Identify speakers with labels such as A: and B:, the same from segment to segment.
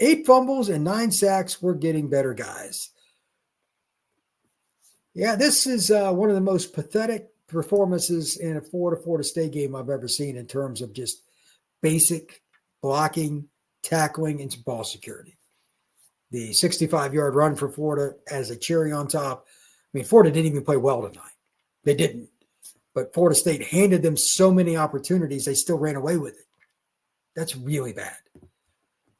A: 8 fumbles and 9 sacks. We're getting better, guys. Yeah, this is one of the most pathetic performances in a Florida State game I've ever seen in terms of just basic blocking, tackling, and ball security. The 65-yard run for Florida as a cherry on top. I mean, Florida didn't even play well tonight. They didn't. But Florida State handed them so many opportunities, they still ran away with it. That's really bad.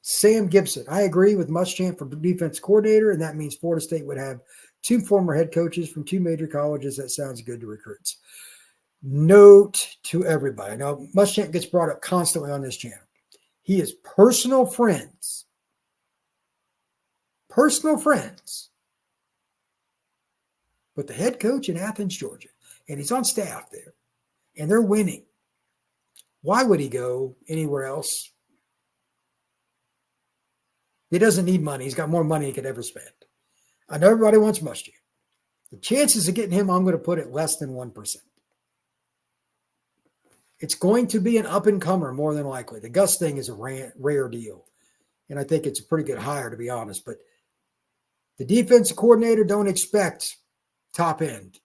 A: Sam Gibson. I agree with Muschamp for defense coordinator, and that means Florida State would have 2 former head coaches from 2 major colleges. That sounds good to recruits. Note to everybody. Now, Muschamp gets brought up constantly on this channel. He is personal friends with the head coach in Athens, Georgia, and he's on staff there, and they're winning. Why would he go anywhere else? He doesn't need money. He's got more money he could ever spend. I know everybody wants Muschamp. The chances of getting him, I'm going to put it less than 1%. It's going to be an up-and-comer more than likely. The Gus thing is a rare deal, and I think it's a pretty good hire, to be honest. But the defensive coordinator, don't expect top end.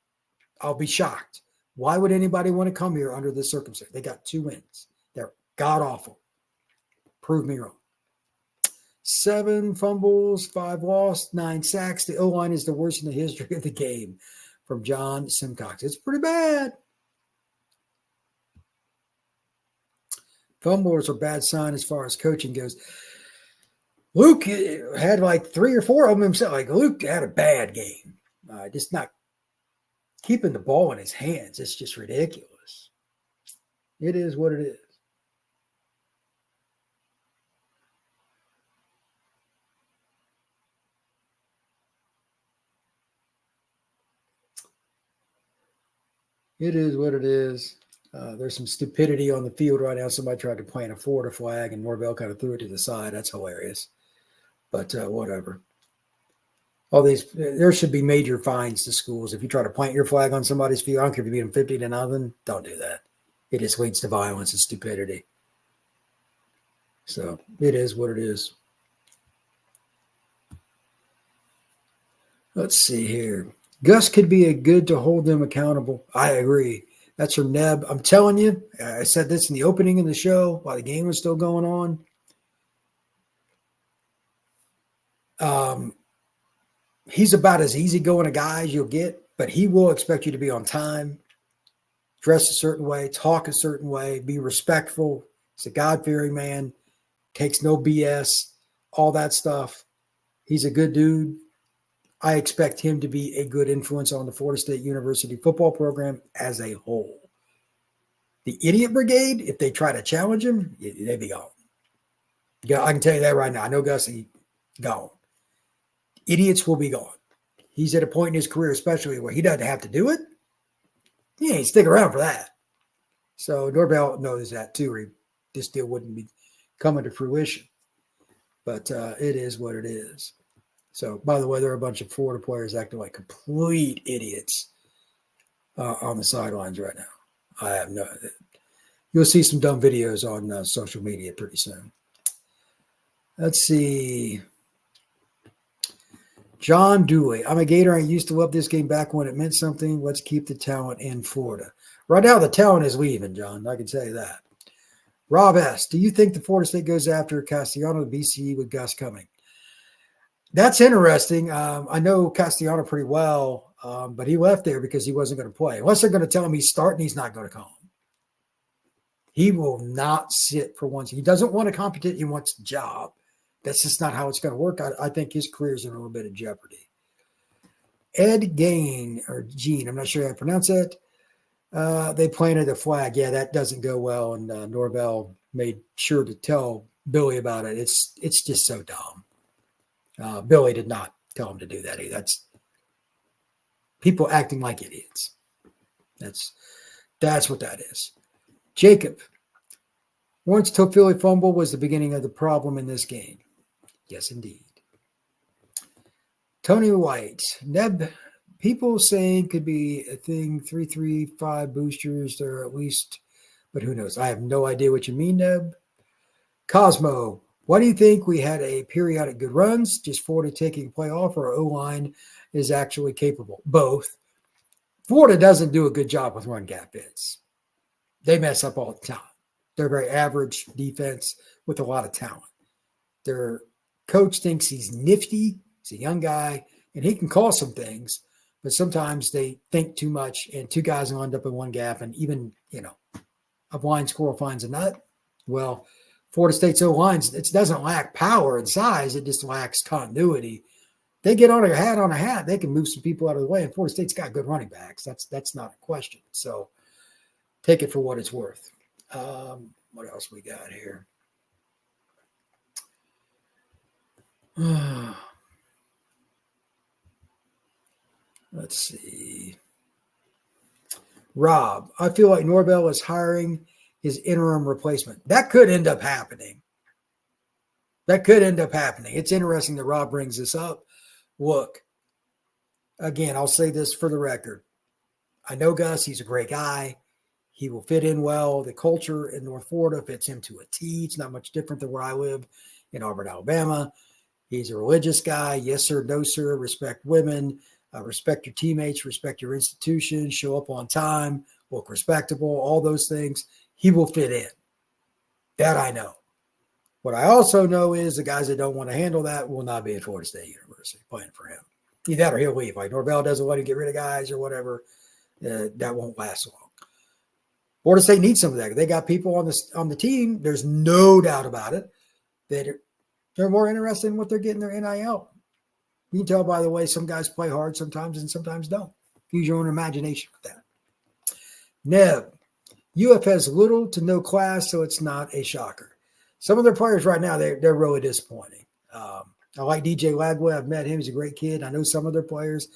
A: I'll be shocked. Why would anybody want to come here under this circumstance? They got 2 wins. They're god-awful. Prove me wrong. 7 fumbles, 5 lost, 9 sacks. The O-line is the worst in the history of the game, from John Simcox. It's pretty bad. Fumbles are a bad sign as far as coaching goes. Luke had like 3 or 4 of them himself. Like, Luke had a bad game. Just not keeping the ball in his hands. It's just ridiculous. It is what it is. It is what it is. There's some stupidity on the field right now. Somebody tried to plant a Florida flag, and Norvell kind of threw it to the side. That's hilarious. But whatever. All these, there should be major fines to schools. If you try to plant your flag on somebody's field, I don't care if you beat them 50-0, don't do that. It just leads to violence and stupidity. So it is what it is. Let's see here. Gus could be a good to hold them accountable. I agree. That's from Neb. I'm telling you, I said this in the opening of the show while the game was still going on. He's about as easygoing a guy as you'll get, but he will expect you to be on time, dress a certain way, talk a certain way, be respectful. He's a God-fearing man, takes no BS, all that stuff. He's a good dude. I expect him to be a good influence on the Florida State University football program as a whole. The idiot brigade, if they try to challenge him, they'd be gone. Yeah, I can tell you that right now. I know Gus, he's gone. Idiots will be gone. He's at a point in his career, especially where he doesn't have to do it. He ain't stick around for that. So Norvell knows that too, or this deal wouldn't be coming to fruition. But it is what it is. So, by the way, there are a bunch of Florida players acting like complete idiots on the sidelines right now. I have no. You'll see some dumb videos on social media pretty soon. Let's see. John Dooley. I'm a Gator. I used to love this game back when it meant something. Let's keep the talent in Florida. Right now, the talent is leaving, John. I can tell you that. Rob S. Do you think the Florida State goes after Castellano, the BCE, with Gus coming? That's interesting. I know Castellano pretty well, but he left there because he wasn't going to play. Unless they're going to tell him he's starting, he's not going to come. He will not sit for once. He doesn't want a competition. He wants a job. That's just not how it's going to work. I think his career is in a little bit of jeopardy. Ed Gain, or Gene, I'm not sure how to pronounce it. They planted a flag. Yeah, that doesn't go well, and Norvell made sure to tell Billy about it. It's just so dumb. Billy did not tell him to do that either. That's people acting like idiots. That's what that is. Jacob. Lawrence Toffoli fumble was the beginning of the problem in this game. Yes, indeed. Tony White. Neb, people saying could be a thing, 335 boosters. There are at least, but who knows? I have no idea what you mean, Neb. Cosmo. Why do you think we had a periodic good runs, just Florida taking playoff, or our O-line is actually capable? Both. Florida doesn't do a good job with run gap hits. They mess up all the time. They're a very average defense with a lot of talent. Their coach thinks he's nifty. He's a young guy, and he can call some things, but sometimes they think too much, and two guys will end up in one gap, and even, a blind squirrel finds a nut. Well, Florida State's O-line, it doesn't lack power and size. It just lacks continuity. They get on a hat, they can move some people out of the way, and Florida State's got good running backs. That's not a question. So take it for what it's worth. What else we got here? Let's see. Rob, I feel like Norvell is hiring his interim replacement. That could end up happening. It's interesting that Rob brings this up. Look, again, I'll say this for the record. I know Gus, he's a great guy. He will fit in well. The culture in North Florida fits him to a T. It's not much different than where I live in Auburn, Alabama. He's a religious guy. Yes, sir. No, sir. Respect women. Respect your teammates. Respect your institution. Show up on time. Look respectable. All those things. He will fit in. That I know. What I also know is the guys that don't want to handle that will not be at Florida State University playing for him. Either that or he'll leave. Like Norvell doesn't let him get rid of guys or whatever. That won't last long. Florida State needs some of that. They got people on the team. There's no doubt about it that they're more interested in what they're getting their NIL. You can tell by the way some guys play hard sometimes and sometimes don't. Use your own imagination with that. Nev, UF has little to no class, so it's not a shocker. Some of their players right now, they're really disappointing. I like DJ Lagway. I've met him. He's a great kid. I know some of their players,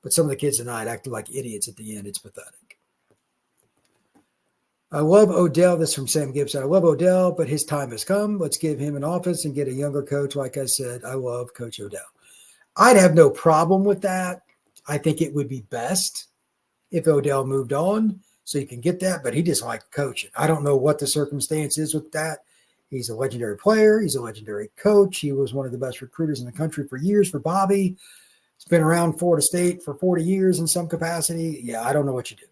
A: but some of the kids tonight acted like idiots at the end. It's pathetic. I love Odell. This is from Sam Gibson. I love Odell, but his time has come. Let's give him an office and get a younger coach. Like I said, I love Coach Odell. I'd have no problem with that. I think it would be best if Odell moved on so you can get that, but he just liked coaching. I don't know what the circumstance is with that. He's a legendary player. He's a legendary coach. He was one of the best recruiters in the country for years for Bobby. He's been around Florida State for 40 years in some capacity. Yeah, I don't know what you do.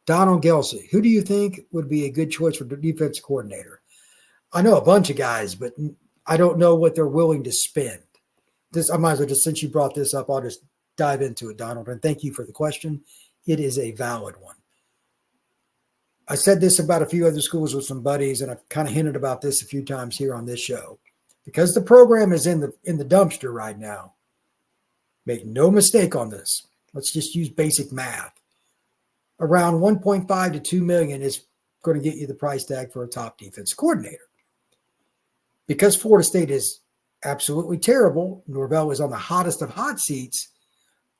A: Donald Gelsey, who do you think would be a good choice for defense coordinator? I know a bunch of guys, but I don't know what they're willing to spend. I might as well just, since you brought this up, I'll just dive into it, Donald, and thank you for the question. It is a valid one. I said this about a few other schools with some buddies, and I've kind of hinted about this a few times here on this show. Because the program is in the dumpster right now, make no mistake on this. Let's just use basic math. Around 1.5 to 2 million is going to get you the price tag for a top defense coordinator. Because Florida State is absolutely terrible, Norvell is on the hottest of hot seats.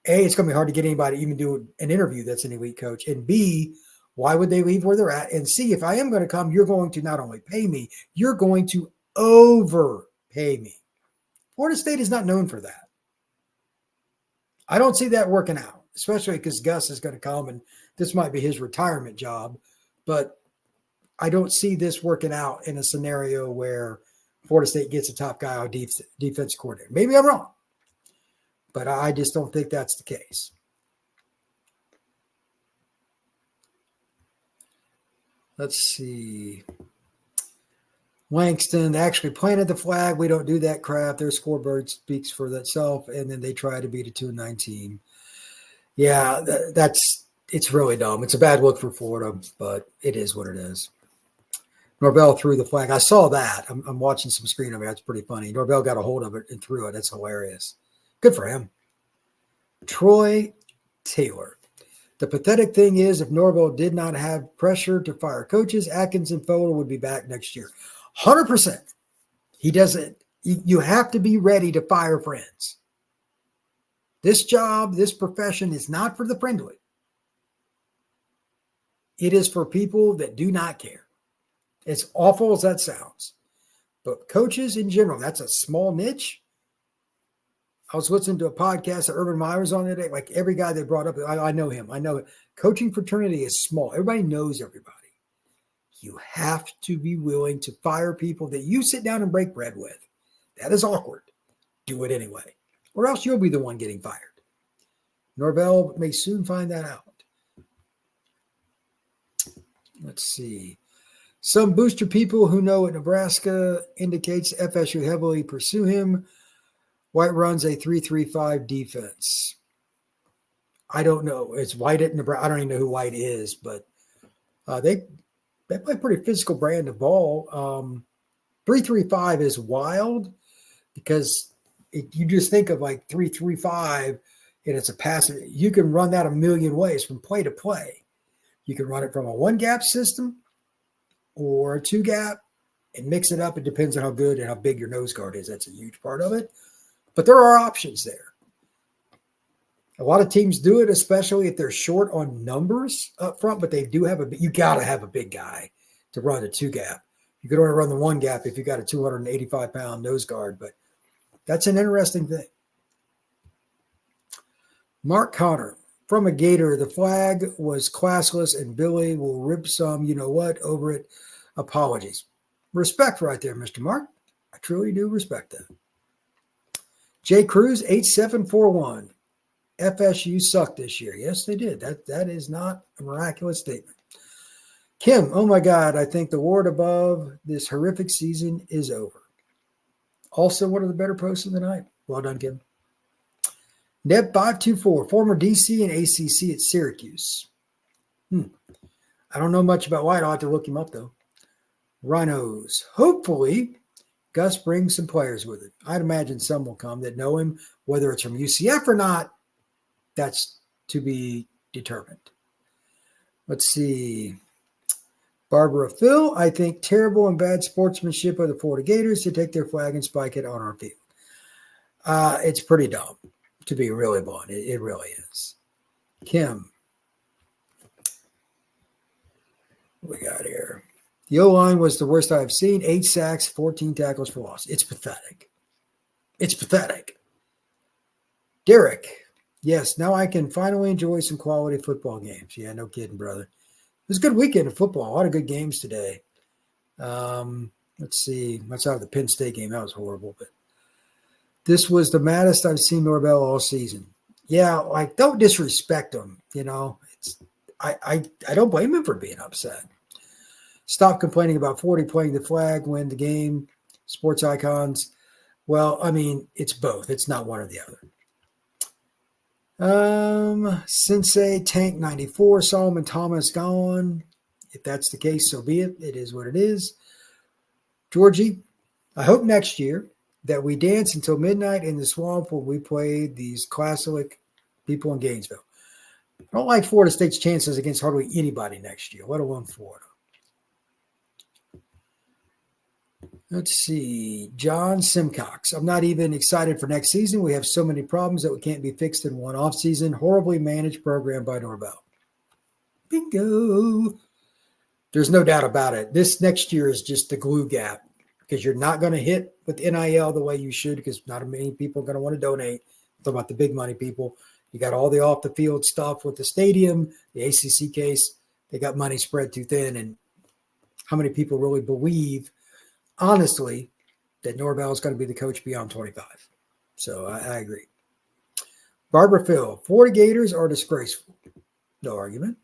A: A, it's going to be hard to get anybody to even do an interview that's an elite coach. And B, why would they leave where they're at? And C, if I am going to come, you're going to not only pay me, you're going to overpay me. Florida State is not known for that. I don't see that working out, especially because Gus is going to come and this might be his retirement job, but I don't see this working out in a scenario where Florida State gets a top guy on defense coordinator. Maybe I'm wrong, but I just don't think that's the case. Let's see. Langston actually planted the flag. We don't do that crap. Their scoreboard speaks for itself, and then they try to beat a 2-9 team. Yeah, it's really dumb. It's a bad look for Florida, but it is what it is. Norvell threw the flag. I saw that. I'm watching some screen of it. That's pretty funny. Norvell got a hold of it and threw it. That's hilarious. Good for him. Troy Taylor. The pathetic thing is if Norvell did not have pressure to fire coaches, Atkins and Fowler would be back next year. 100%. He doesn't. You have to be ready to fire friends. This job, this profession is not for the friendly. It is for people that do not care. As awful as that sounds. But coaches in general, that's a small niche. I was listening to a podcast that Urban Meyer's on today. Like every guy they brought up, I know him. I know it. Coaching fraternity is small. Everybody knows everybody. You have to be willing to fire people that you sit down and break bread with. That is awkward. Do it anyway, or else you'll be the one getting fired. Norvell may soon find that out. Let's see. Some booster people who know at Nebraska indicates FSU heavily pursue him. White runs a 3-3-5 defense. I don't know. It's White at Nebraska. I don't even know who White is, but they play a pretty physical brand of ball. 3-3-5 is wild because you just think of like 3-3-5 and it's a passive. You can run that a million ways from play to play. You can run it from a one-gap system or a two-gap and mix it up. It depends on how good and how big your nose guard is. That's a huge part of it. But there are options there. A lot of teams do it, especially if they're short on numbers up front, but they do have you got to have a big guy to run a two-gap. You could only run the one gap if you got a 285-pound nose guard, but that's an interesting thing. Mark Connor, from a Gator, the flag was classless and Billy will rip some, you know what, over it. Apologies. Respect right there, Mr. Mark. I truly do respect that. Jay Cruz, 8741. FSU sucked this year. Yes, they did. That is not a miraculous statement. Kim, oh my God, I think the ward above this horrific season is over. Also one of the better posts of the night. Well done, Kim. Neb524, former DC and ACC at Syracuse. I don't know much about White. I'll have to look him up, though. Rhinos. Hopefully, Gus brings some players with it. I'd imagine some will come that know him, whether it's from UCF or not. That's to be determined. Let's see. Barbara Phil, I think terrible and bad sportsmanship of the Florida Gators to take their flag and spike it on our field. It's pretty dumb, to be really blunt. It really is. Kim. What we got here? The O-line was the worst I've seen. 8 sacks, 14 tackles for loss. It's pathetic. It's pathetic. Derek. Yes, now I can finally enjoy some quality football games. Yeah, no kidding, brother. It was a good weekend of football. A lot of good games today. Let's see. That's out of the Penn State game. That was horrible. But this was the maddest I've seen Norvell all season. Yeah, like, don't disrespect him. You know, I don't blame him for being upset. Stop complaining about 40 playing the flag, win the game, sports icons. Well, I mean, it's both. It's not one or the other. Sensei Tank 94, Solomon Thomas gone. If that's the case, so be it. It is what it is. Georgie, I hope next year that we dance until midnight in the swamp when we play these classic people in Gainesville. I don't like Florida State's chances against hardly anybody next year, let alone Florida. Let's see. John Simcox. I'm not even excited for next season. We have so many problems that we can't be fixed in one off season. Horribly managed program by Norvell. Bingo. There's no doubt about it. This next year is just the glue gap because you're not going to hit with NIL the way you should because not many people are going to want to donate. I'm talking about the big money people. You got all the off the field stuff with the stadium, the ACC case. They got money spread too thin. And how many people really believe honestly, that Norvell is going to be the coach beyond 25. So I agree. Barbara Phil, 40 Gators are disgraceful. No argument.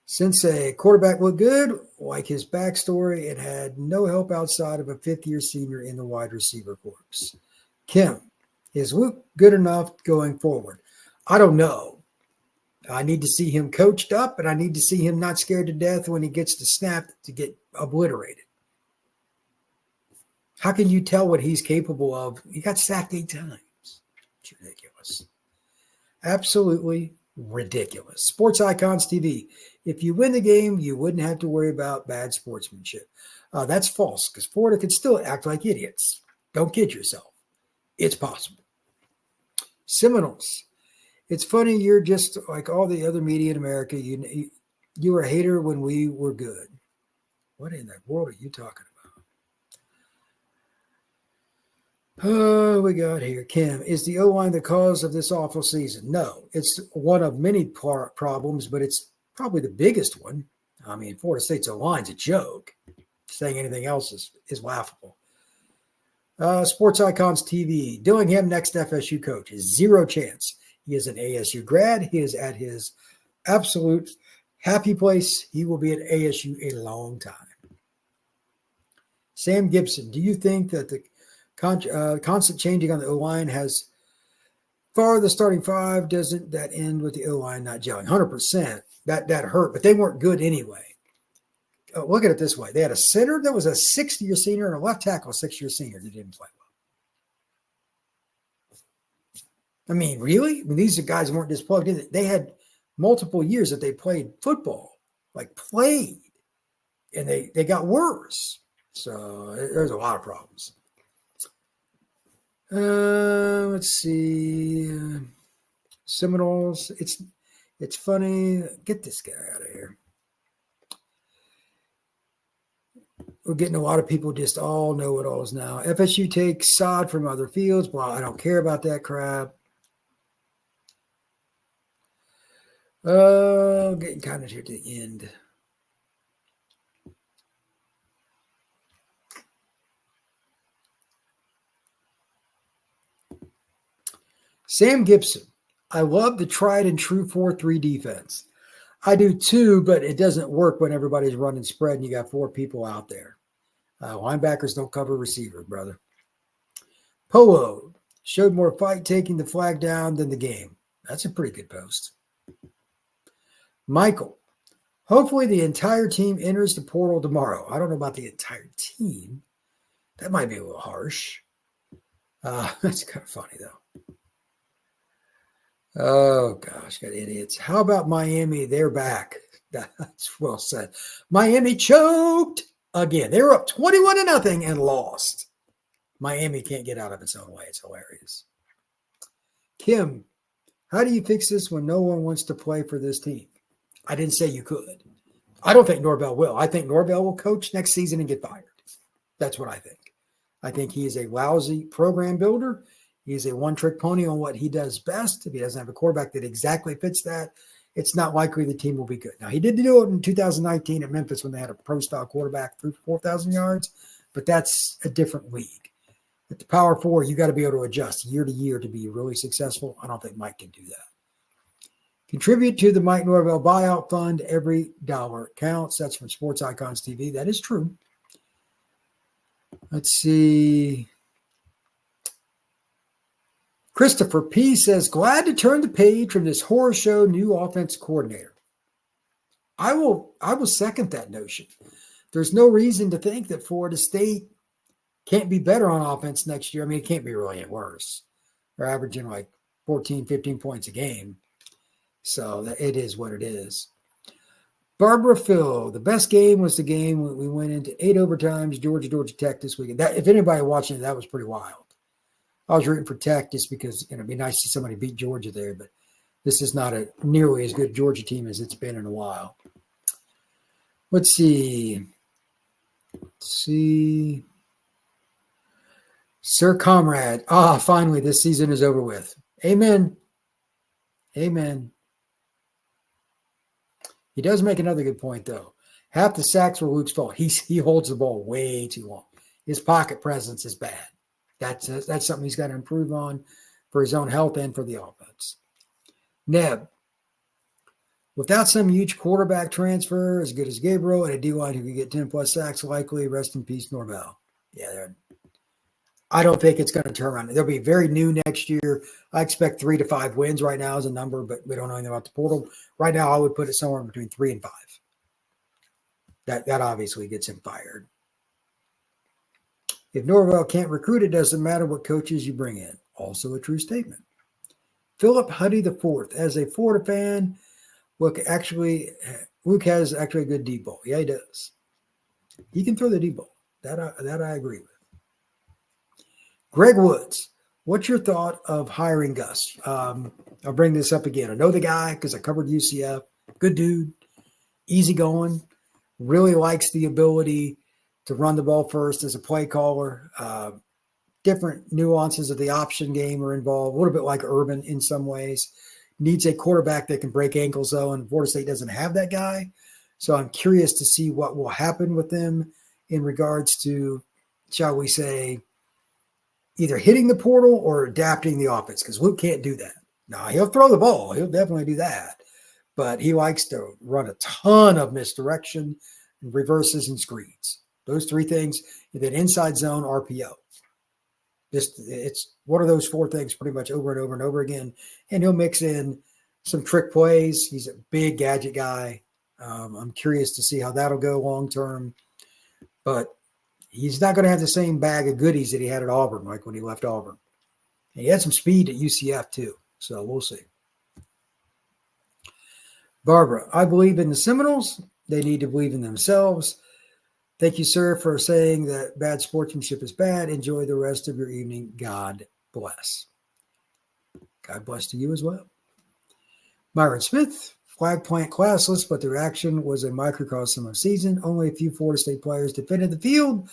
A: Since a quarterback looked good, like his backstory, and had no help outside of a fifth-year senior in the wide receiver corps. Kim, is Luke good enough going forward? I don't know. I need to see him coached up, and I need to see him not scared to death when he gets to snap to get obliterated. How can you tell what he's capable of? He got sacked 8 times. It's ridiculous. Absolutely ridiculous. Sports Icons TV. If you win the game, you wouldn't have to worry about bad sportsmanship. That's false because Florida could still act like idiots. Don't kid yourself. It's possible. Seminoles. It's funny. You're just like all the other media in America. You were a hater when we were good. What in the world are you talking about? Oh, we got here. Kim, is the O-line the cause of this awful season? No, it's one of many problems, but it's probably the biggest one. I mean, Florida State's O-line's a joke. Saying anything else is laughable. Sports Icons TV. Dillingham, next FSU coach. Zero chance. He is an ASU grad. He is at his absolute happy place. He will be at ASU a long time. Sam Gibson. Do you think that the constant changing on the O-line has far the starting five? Doesn't that end with the O-line not gelling? 100%. That hurt, but they weren't good anyway. Look at it this way. They had a center that was a 6th-year senior and a left tackle, a 6th-year senior that didn't play well. I mean, really? I mean, these guys weren't just plugged in. They had multiple years that they played football, and they got worse. So there's a lot of problems. Let's see. Seminoles. It's funny. Get this guy out of here. We're getting a lot of people just all know-it-alls now. FSU takes sod from other fields. Well, I don't care about that crap. Getting kind of here to the end. Sam Gibson. I love the tried and true 4-3 defense. I do too, but it doesn't work when everybody's running spread and you got 4 people out there. Linebackers don't cover receivers, brother. Polo showed more fight taking the flag down than the game. That's a pretty good post. Michael, hopefully the entire team enters the portal tomorrow. I don't know about the entire team. That might be a little harsh. That's kind of funny, though. Oh, gosh, got idiots. How about Miami? They're back. That's well said. Miami choked again. They were up 21-0 and lost. Miami can't get out of its own way. It's hilarious. Kim, how do you fix this when no one wants to play for this team? I didn't say you could. I don't think Norvell will. I think Norvell will coach next season and get fired. That's what I think. I think he is a lousy program builder. He's a one-trick pony on what he does best. If he doesn't have a quarterback that exactly fits that, it's not likely the team will be good. Now, he did do it in 2019 at Memphis when they had a pro-style quarterback through 4,000 yards, but that's a different league. At the Power 4, you got to be able to adjust year to year to be really successful. I don't think Mike can do that. Contribute to the Mike Norvell buyout fund. Every dollar counts. That's from Sports Icons TV. That is true. Let's see. Christopher P. says, glad to turn the page from this horror show new offense coordinator. I will second that notion. There's no reason to think that Florida State can't be better on offense next year. I mean, it can't be really any worse. They're averaging like 14, 15 points a game. So it is what it is. Barbara Phil, the best game was the game when we went into 8 overtimes, Georgia Tech this weekend. That, if anybody watching it, that was pretty wild. I was rooting for Tech just because it'd be nice to see somebody beat Georgia there, but this is not a nearly as good Georgia team as it's been in a while. Let's see. Sir Comrade. Finally, this season is over with. Amen. He does make another good point, though. Half the sacks were Luke's fault. He holds the ball way too long. His pocket presence is bad. That's something he's got to improve on for his own health and for the offense. Neb, without some huge quarterback transfer as good as Gabriel and a D-line who could get 10-plus sacks, likely, rest in peace, Norvell. Yeah, I don't think it's going to turn around. They'll be very new next year. I expect 3 to 5 wins right now as a number, but we don't know anything about the portal. Right now, I would put it somewhere between 3 and 5. That obviously gets him fired. If Norvell can't recruit, it doesn't matter what coaches you bring in. Also a true statement. Philip Huddy IV. As a Florida fan, Luke has actually a good deep ball. Yeah, he does. He can throw the deep ball. That I agree with. Greg Woods, what's your thought of hiring Gus? I'll bring this up again. I know the guy because I covered UCF. Good dude, easygoing, really likes the ability to run the ball first as a play caller. Different nuances of the option game are involved, a little bit like Urban in some ways. Needs a quarterback that can break ankles, though, and Florida State doesn't have that guy. So I'm curious to see what will happen with them in regards to, shall we say, either hitting the portal or adapting the offense, because Luke can't do that. Now, he'll throw the ball. He'll definitely do that. But he likes to run a ton of misdirection, reverses, and screens. Those three things, and then inside zone RPO. It's one of those four things pretty much over and over and over again. And he'll mix in some trick plays. He's a big gadget guy. I'm curious to see how that'll go long term. But he's not going to have the same bag of goodies that he had at Auburn, like when he left Auburn. And he had some speed at UCF too. So we'll see. Barbara, I believe in the Seminoles. They need to believe in themselves. Thank you, sir, for saying that bad sportsmanship is bad. Enjoy the rest of your evening. God bless. God bless to you as well. Myron Smith, flag plant classless, but their action was a microcosm of season. Only a few Florida State players defended the field,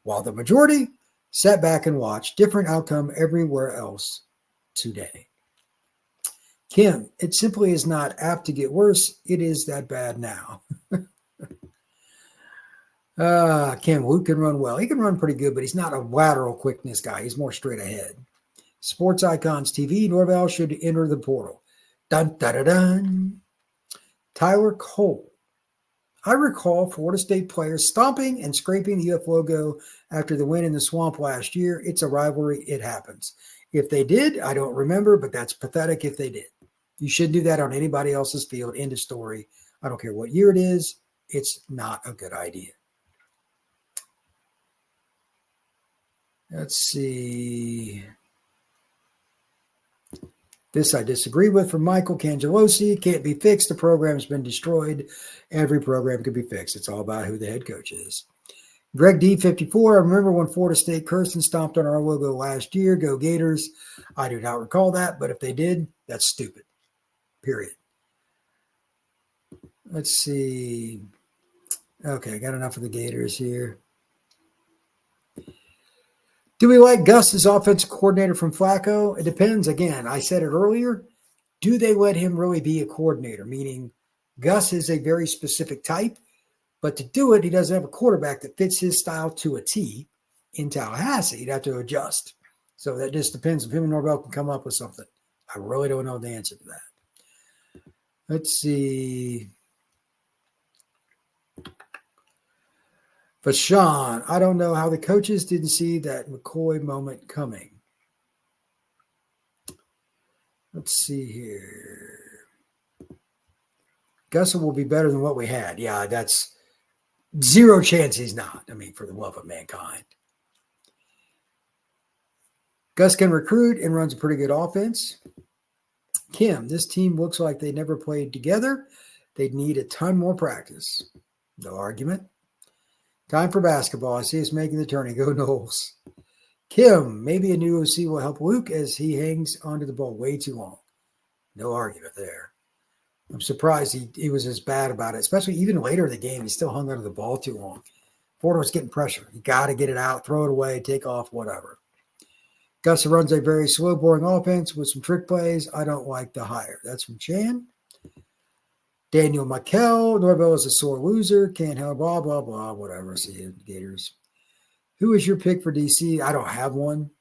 A: while the majority sat back and watched. Different outcome everywhere else today. Kim, it simply is not apt to get worse. It is that bad now. Kim, Luke can run well. He can run pretty good, but he's not a lateral quickness guy. He's more straight ahead. Sports Icons TV, Norvell should enter the portal. Dun, dun, dun, dun. Tyler Cole. I recall Florida State players stomping and scraping the UF logo after the win in the swamp last year. It's a rivalry. It happens. If they did, I don't remember, but that's pathetic if they did. You shouldn't do that on anybody else's field. End of story. I don't care what year it is. It's not a good idea. Let's see. This I disagree with from Michael Cangelosi. Can't be fixed. The program's been destroyed. Every program could be fixed. It's all about who the head coach is. Greg D54. I remember when Florida State cursed and stomped on our logo last year. Go Gators. I do not recall that, but if they did, that's stupid. Period. Let's see. Okay, I got enough of the Gators here. Do we like Gus as offensive coordinator from Flacco? It depends. Again, I said it earlier. Do they let him really be a coordinator? Meaning Gus is a very specific type, but to do it, he doesn't have a quarterback that fits his style to a T in Tallahassee. He'd have to adjust. So that just depends if him and Norvell can come up with something. I really don't know the answer to that. Let's see. But Sean, I don't know how the coaches didn't see that McCoy moment coming. Let's see here. Gus will be better than what we had. Yeah, that's zero chance he's not. I mean, for the love of mankind. Gus can recruit and runs a pretty good offense. Kim, this team looks like they never played together. They'd need a ton more practice. No argument. Time for basketball. I see us making the tourney. Go Noles. Kim, maybe a new OC will help Luke as he hangs onto the ball way too long. No argument there. I'm surprised he was as bad about it, especially even later in the game. He still hung onto the ball too long. Florida was getting pressure. You got to get it out, throw it away, take off, whatever. Gus runs a very slow, boring offense with some trick plays. I don't like the hire. That's from Chan. Daniel Michael, Norvell is a sore loser. Can't help, blah, blah, blah, whatever. See you, Gators. Who is your pick for DC? I don't have one.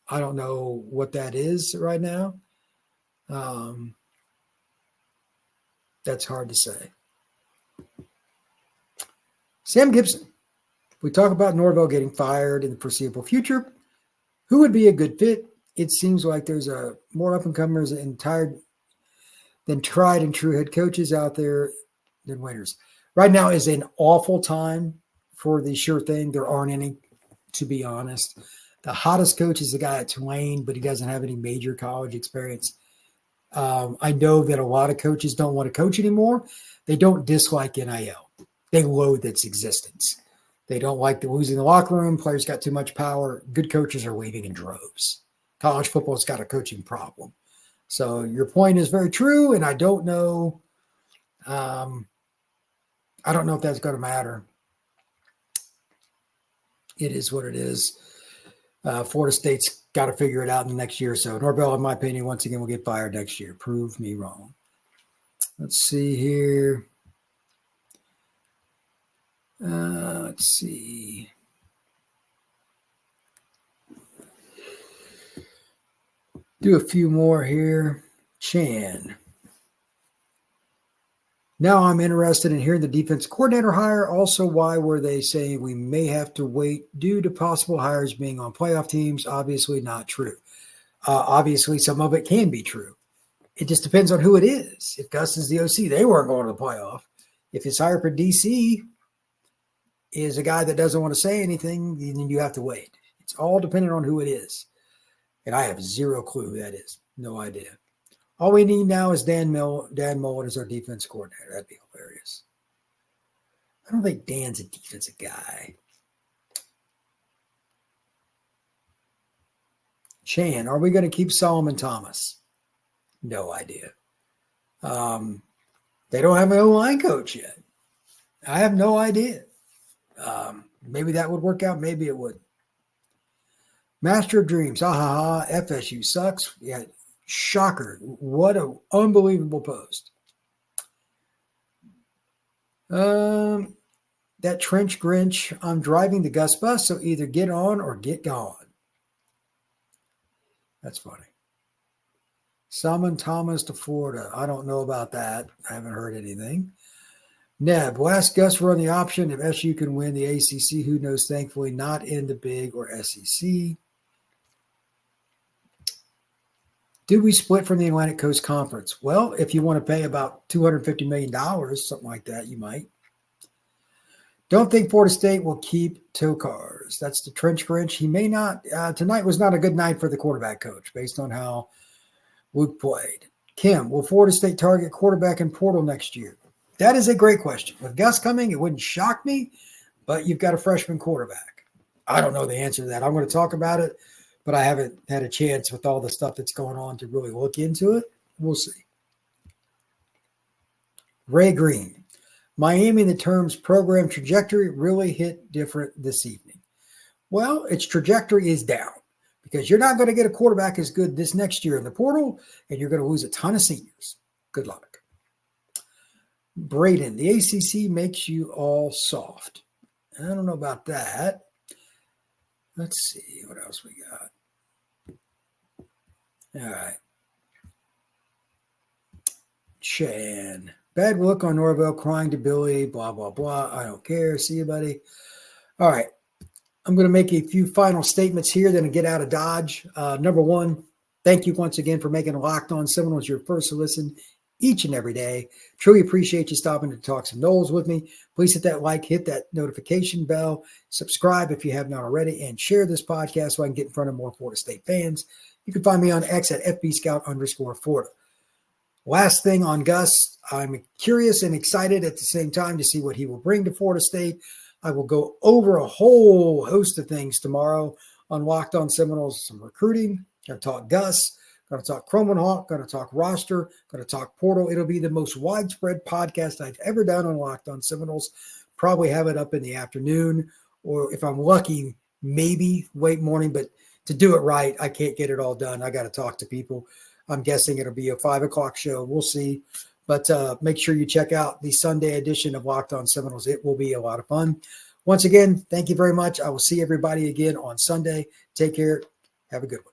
A: I don't know what that is right now. That's hard to say. Sam Gibson. We talk about Norvell getting fired in the foreseeable future. Who would be a good fit? It seems like there's more up-and-comers and tried and true head coaches out there than winners. Right now is an awful time for the sure thing. There aren't any, to be honest. The hottest coach is the guy at Tulane, but he doesn't have any major college experience. I know that a lot of coaches don't want to coach anymore. They don't dislike NIL. They loathe its existence. They don't like the losing the locker room. Players got too much power. Good coaches are leaving in droves. College football's got a coaching problem. So your point is very true, and I don't know. I don't know if that's going to matter. It is what it is. Florida State's got to figure it out in the next year or so. Norvell, in my opinion, once again, will get fired next year. Prove me wrong. Let's see here. Let's see. Do a few more here. Chan. Now I'm interested in hearing the defense coordinator hire. Also, why were they saying we may have to wait due to possible hires being on playoff teams? Obviously not true. Obviously, some of it can be true. It just depends on who it is. If Gus is the OC, they weren't going to the playoff. If his hire for DC is a guy that doesn't want to say anything, then you have to wait. It's all dependent on who it is. And I have zero clue who that is. No idea. All we need now is Dan Mullen as our defense coordinator. That'd be hilarious. I don't think Dan's a defensive guy. Chan, are we going to keep Solomon Thomas? No idea. They don't have an O-line coach yet. I have no idea. Maybe that would work out. Maybe it wouldn't. Master of Dreams. FSU sucks. Yeah, shocker. What an unbelievable post. That Trench Grinch. I'm driving the Gus bus, so either get on or get gone. That's funny. Summon Thomas to Florida. I don't know about that. I haven't heard anything. Neb, will ask Gus run the option if SU can win the ACC. Who knows? Thankfully, not in the Big or SEC. Did we split from the Atlantic Coast Conference? Well, if you want to pay about $250 million, something like that, you might. Don't think Florida State will keep Tokars. That's the Trench Grinch. He may not. Tonight was not a good night for the quarterback coach based on how Luke played. Kim, will Florida State target quarterback in portal next year? That is a great question. With Gus coming, it wouldn't shock me, but you've got a freshman quarterback. I don't know the answer to that. I'm going to talk about it, but I haven't had a chance with all the stuff that's going on to really look into it. We'll see. Ray Green. Miami, the terms program trajectory really hit different this evening. Well, its trajectory is down because you're not going to get a quarterback as good this next year in the portal, and you're going to lose a ton of seniors. Good luck. Braden, the ACC makes you all soft. I don't know about that. Let's see what else we got. All right. Chan. Bad look on Norvell crying to Billy, blah, blah, blah. I don't care. See you, buddy. All right. I'm going to make a few final statements here, then get out of Dodge. Number one, thank you once again for making Locked On Seminoles your first to listen each and every day. Truly appreciate you stopping to talk some Noles with me. Please hit that like, hit that notification bell, subscribe if you have not already, and share this podcast so I can get in front of more Florida State fans. You can find me on X at FBScout_Florida. Last thing on Gus, I'm curious and excited at the same time to see what he will bring to Florida State. I will go over a whole host of things tomorrow on Locked On Seminoles, some recruiting. Going to talk Gus, going to talk Chrome and Hawk, going to talk roster, going to talk portal. It'll be the most widespread podcast I've ever done on Locked On Seminoles. Probably have it up in the afternoon, or if I'm lucky, maybe late morning. But to do it right, I can't get it all done. I got to talk to people. I'm guessing it'll be a 5 o'clock show. We'll see. But make sure you check out the Sunday edition of Locked On Seminoles. It will be a lot of fun. Once again, thank you very much. I will see everybody again on Sunday. Take care. Have a good one.